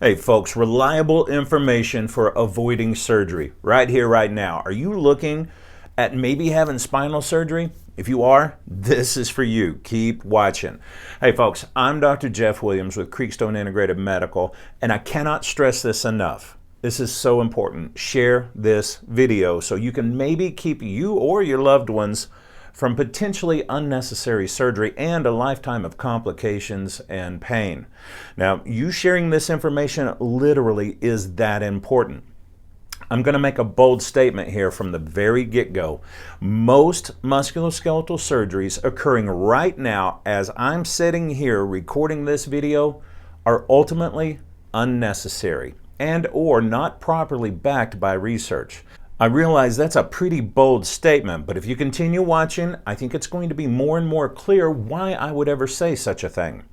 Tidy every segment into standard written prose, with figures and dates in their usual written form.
Hey folks, reliable information for avoiding surgery right here, right now. Are you looking at maybe having spinal surgery? If you are, this is for you. Keep watching. Hey folks, I'm Dr. Jeff Williams with Creekstone Integrated Medical, and I cannot stress this enough. This is so important. Share this video so you can maybe keep you or your loved ones from potentially unnecessary surgery and a lifetime of complications and pain. Now, you sharing this information literally is that important. I'm going to make a bold statement here from the very get-go. Most musculoskeletal surgeries occurring right now as I'm sitting here recording this video are ultimately unnecessary and or not properly backed by research. I realize that's a pretty bold statement, but if you continue watching, I think it's going to be more and more clear why I would ever say such a thing.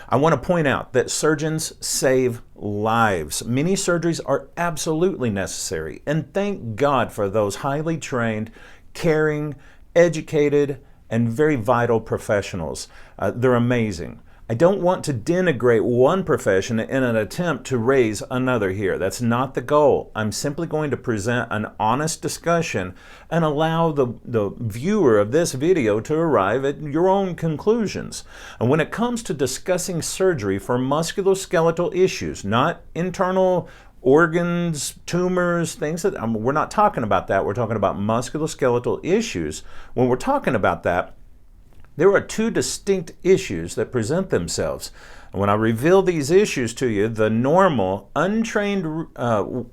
I want to point out that surgeons save lives. Many surgeries are absolutely necessary, and thank God for those highly trained, caring, educated, and very vital professionals. They're amazing. I don't want to denigrate one profession in an attempt to raise another here. That's not the goal. I'm simply going to present an honest discussion and allow the viewer of this video to arrive at your own conclusions. And when it comes to discussing surgery for musculoskeletal issues, not internal organs, tumors, things that we're not talking about that. We're talking about musculoskeletal issues. When we're talking about that, there are two distinct issues that present themselves. And when I reveal these issues to you, the normal, untrained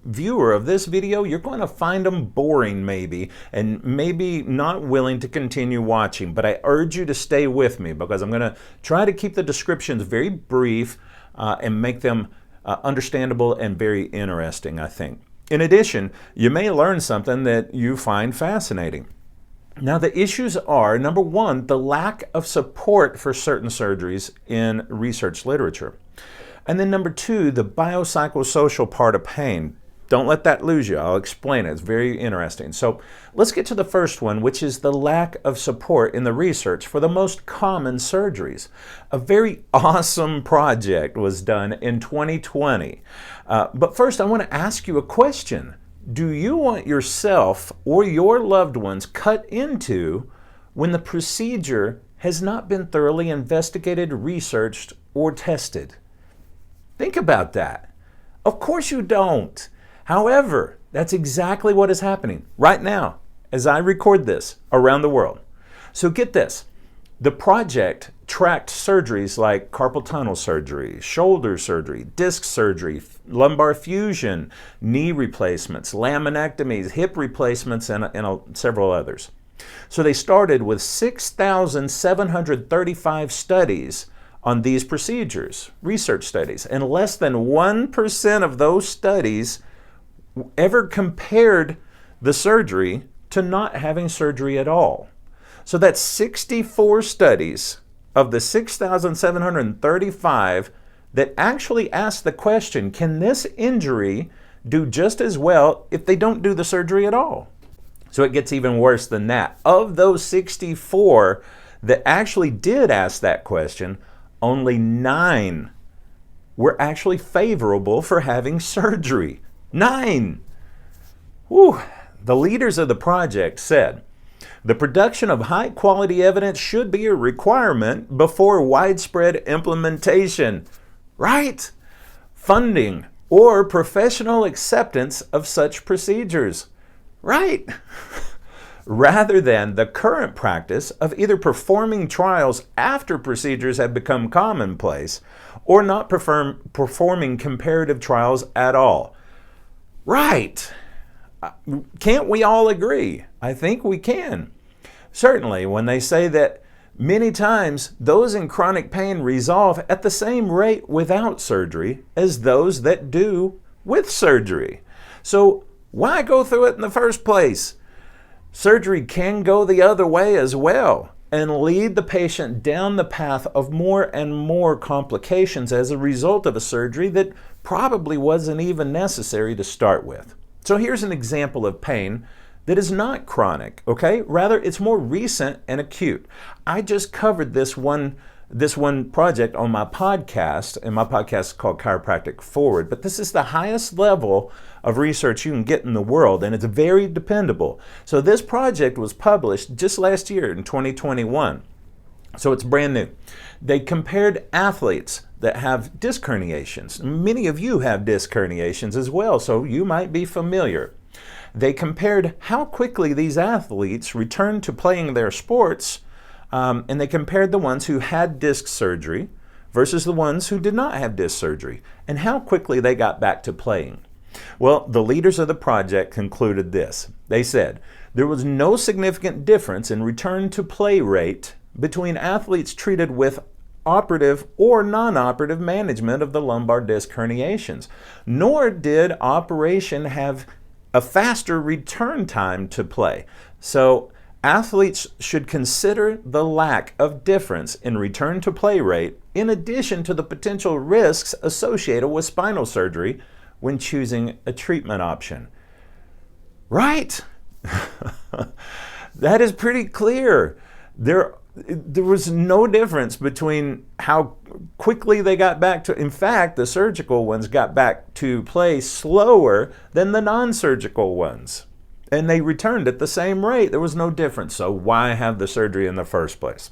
viewer of this video, you're going to find them boring maybe, and maybe not willing to continue watching. But I urge you to stay with me because I'm going to try to keep the descriptions very brief and make them understandable and very interesting, I think. In addition, you may learn something that you find fascinating. Now, the issues are, number one, the lack of support for certain surgeries in research literature. And then number two, the biopsychosocial part of pain. Don't let that lose you. I'll explain it. It's very interesting. So let's get to the first one, which is the lack of support in the research for the most common surgeries. A very awesome project was done in 2020. But first, I want to ask you a question. Do you want yourself or your loved ones cut into when the procedure has not been thoroughly investigated, researched, or tested? Think about that. Of course you don't. However, that's exactly what is happening right now as I record this around the world. So get this. The project tracked surgeries like carpal tunnel surgery, shoulder surgery, disc surgery, lumbar fusion, knee replacements, laminectomies, hip replacements, and several others. So they started with 6,735 studies on these procedures, research studies, and less than 1% of those studies ever compared the surgery to not having surgery at all. So that's 64 studies of the 6,735 that actually asked the question, can this injury do just as well if they don't do the surgery at all? So it gets even worse than that. Of those 64 that actually did ask that question, only 9 were actually favorable for having surgery. 9! Whew. The leaders of the project said, the production of high-quality evidence should be a requirement before widespread implementation, right? Funding or professional acceptance of such procedures, right? Rather than the current practice of either performing trials after procedures have become commonplace or not performing comparative trials at all. Right. Can't we all agree? I think we can. Certainly, when they say that many times those in chronic pain resolve at the same rate without surgery as those that do with surgery. So why go through it in the first place? Surgery can go the other way as well and lead the patient down the path of more and more complications as a result of a surgery that probably wasn't even necessary to start with. So here's an example of pain that is not chronic, okay? Rather, it's more recent and acute. I just covered this one this one project on my podcast, and my podcast is called Chiropractic Forward, but this is the highest level of research you can get in the world, and it's very dependable. So this project was published just last year in 2021. So it's brand new. They compared athletes that have disc herniations. Many of you have disc herniations as well, so you might be familiar. They compared how quickly these athletes returned to playing their sports, and they compared the ones who had disc surgery versus the ones who did not have disc surgery, and how quickly they got back to playing. Well, the leaders of the project concluded this. They said, there was no significant difference in return to play rate between athletes treated with operative or non-operative management of the lumbar disc herniations, nor did operation have a faster return time to play. So athletes should consider the lack of difference in return to play rate in addition to the potential risks associated with spinal surgery when choosing a treatment option. Right? That is pretty clear. There was no difference between how quickly they got back to, in fact, the surgical ones got back to play slower than the non-surgical ones. And they returned at the same rate. There was no difference. So why have the surgery in the first place?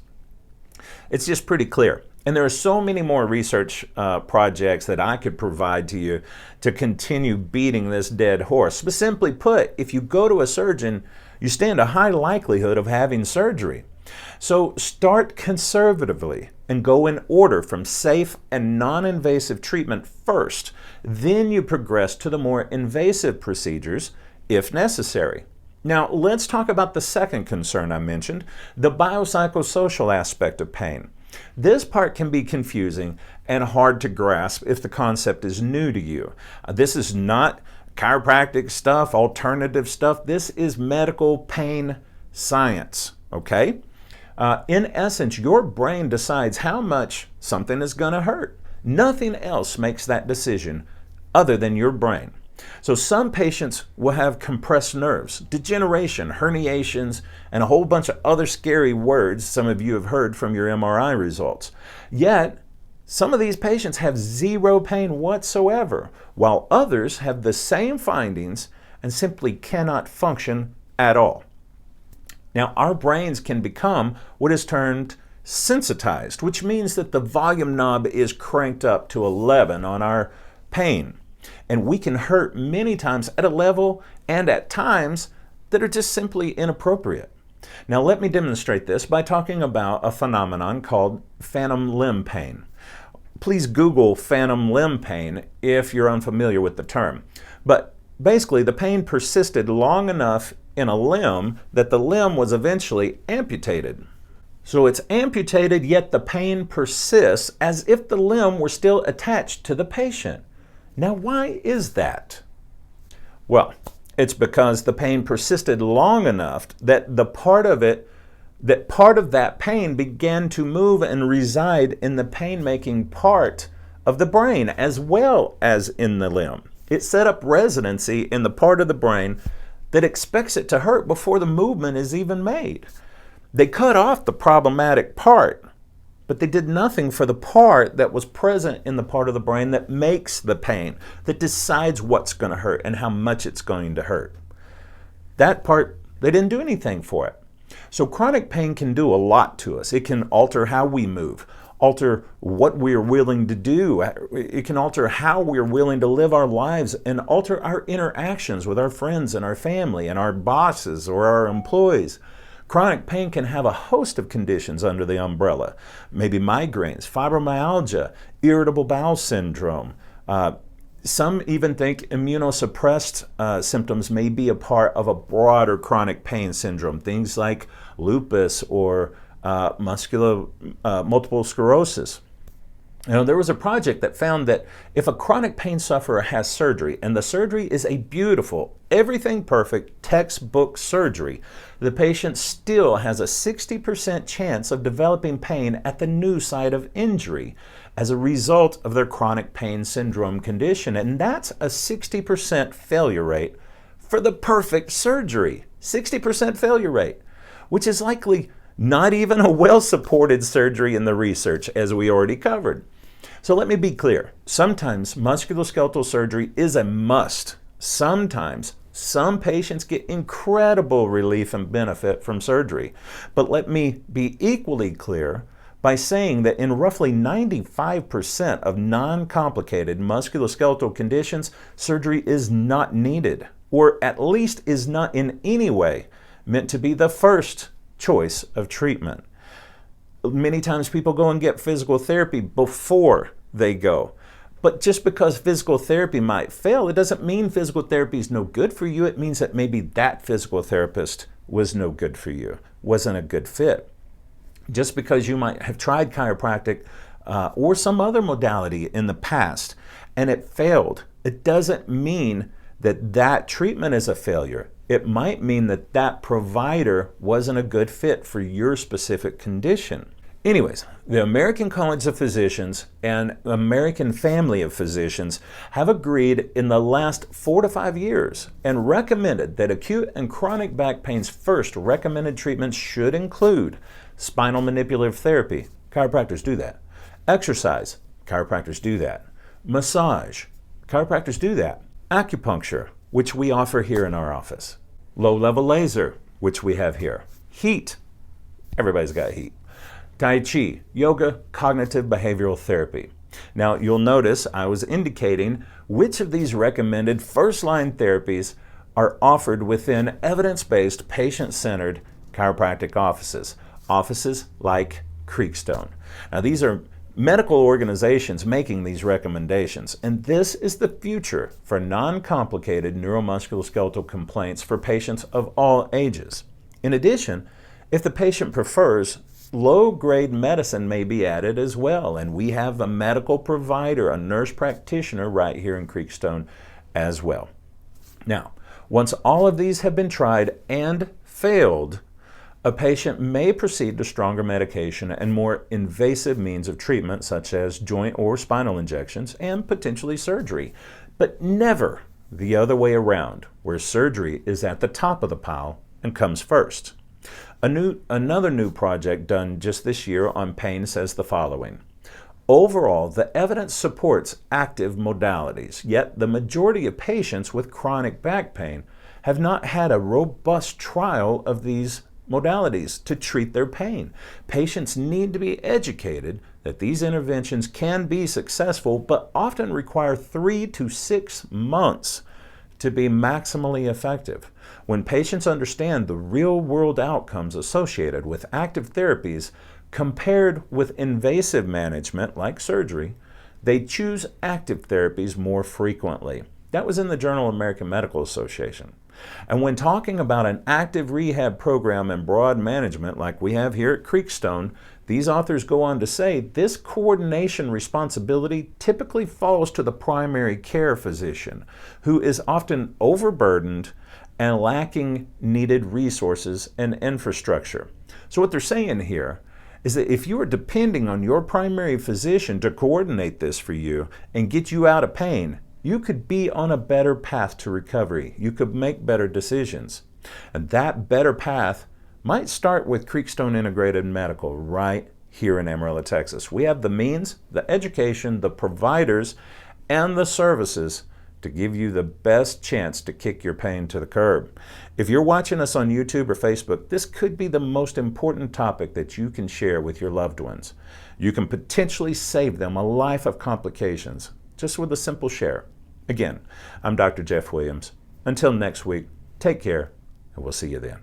It's just pretty clear. And there are so many more research projects that I could provide to you to continue beating this dead horse. But simply put, if you go to a surgeon, you stand a high likelihood of having surgery. So start conservatively and go in order from safe and non-invasive treatment first. Then you progress to the more invasive procedures if necessary. Now let's talk about the second concern I mentioned, the biopsychosocial aspect of pain. This part can be confusing and hard to grasp if the concept is new to you. This is not chiropractic stuff, alternative stuff. This is medical pain science, okay? In essence, your brain decides how much something is going to hurt. Nothing else makes that decision other than your brain. So some patients will have compressed nerves, degeneration, herniations, and a whole bunch of other scary words some of you have heard from your MRI results. Yet, some of these patients have zero pain whatsoever, while others have the same findings and simply cannot function at all. Now, our brains can become what is termed sensitized, which means that the volume knob is cranked up to 11 on our pain. And we can hurt many times at a level and at times that are just simply inappropriate. Now, let me demonstrate this by talking about a phenomenon called phantom limb pain. Please Google phantom limb pain if you're unfamiliar with the term. But basically, the pain persisted long enough in a limb that the limb was eventually amputated. So it's amputated, yet the pain persists as if the limb were still attached to the patient. Now, why is that? Well, it's because the pain persisted long enough that part of that pain began to move and reside in the pain-making part of the brain as well as in the limb. It set up residency in the part of the brain that expects it to hurt before the movement is even made. They cut off the problematic part, but they did nothing for the part that was present in the part of the brain that makes the pain, that decides what's going to hurt and how much it's going to hurt. That part, they didn't do anything for it. So chronic pain can do a lot to us. It can alter how we move, alter what we're willing to do. It can alter how we're willing to live our lives and alter our interactions with our friends and our family and our bosses or our employees. Chronic pain can have a host of conditions under the umbrella, maybe migraines, fibromyalgia, irritable bowel syndrome. Some even think immunosuppressed symptoms may be a part of a broader chronic pain syndrome, things like lupus or multiple sclerosis. You know, there was a project that found that if a chronic pain sufferer has surgery, and the surgery is a beautiful, everything perfect, textbook surgery, the patient still has a 60% chance of developing pain at the new site of injury as a result of their chronic pain syndrome condition. And that's a 60% failure rate for the perfect surgery. 60% failure rate, which is likely Not even a well-supported surgery in the research, as we already covered. So let me be clear. Sometimes musculoskeletal surgery is a must. Sometimes some patients get incredible relief and benefit from surgery. But let me be equally clear by saying that in roughly 95% of non-complicated musculoskeletal conditions, surgery is not needed, or at least is not in any way meant to be the first choice of treatment. Many times people go and get physical therapy before they go. But just because physical therapy might fail, it doesn't mean physical therapy is no good for you. It means that maybe that physical therapist was no good for you, wasn't a good fit. Just because you might have tried chiropractic or some other modality in the past and it failed, it doesn't mean that that treatment is a failure. It might mean that that provider wasn't a good fit for your specific condition. Anyways, the American College of Physicians and American Family of Physicians have agreed in the last 4 to 5 years and recommended that acute and chronic back pain's first recommended treatments should include spinal manipulative therapy. Chiropractors do that. Exercise. Chiropractors do that. Massage. Chiropractors do that. Acupuncture, which we offer here in our office. Low-level laser, which we have here. Heat. Everybody's got heat. Tai Chi, yoga, cognitive behavioral therapy. Now, you'll notice I was indicating which of these recommended first-line therapies are offered within evidence-based, patient-centered chiropractic offices. Offices like Creekstone. Now, these are medical organizations making these recommendations, and this is the future for non-complicated neuromusculoskeletal complaints for patients of all ages. In addition, if the patient prefers, low-grade medicine may be added as well, and we have a medical provider, a nurse practitioner right here in Creekstone as well. Now, once all of these have been tried and failed, a patient may proceed to stronger medication and more invasive means of treatment, such as joint or spinal injections and potentially surgery, but never the other way around, where surgery is at the top of the pile and comes first. Another new project done just this year on pain says the following. Overall, the evidence supports active modalities, yet the majority of patients with chronic back pain have not had a robust trial of these modalities to treat their pain. Patients need to be educated that these interventions can be successful, but often require 3 to 6 months to be maximally effective. When patients understand the real-world outcomes associated with active therapies compared with invasive management like surgery, they choose active therapies more frequently. That was in the Journal of American Medical Association. And when talking about an active rehab program and broad management like we have here at Creekstone, these authors go on to say this coordination responsibility typically falls to the primary care physician, who is often overburdened and lacking needed resources and infrastructure. So what they're saying here is that if you are depending on your primary physician to coordinate this for you and get you out of pain, you could be on a better path to recovery. You could make better decisions. And that better path might start with Creekstone Integrated Medical right here in Amarillo, Texas. We have the means, the education, the providers, and the services to give you the best chance to kick your pain to the curb. If you're watching us on YouTube or Facebook, this could be the most important topic that you can share with your loved ones. You can potentially save them a life of complications just with a simple share. Again, I'm Dr. Jeff Williams. Until next week, take care, and we'll see you then.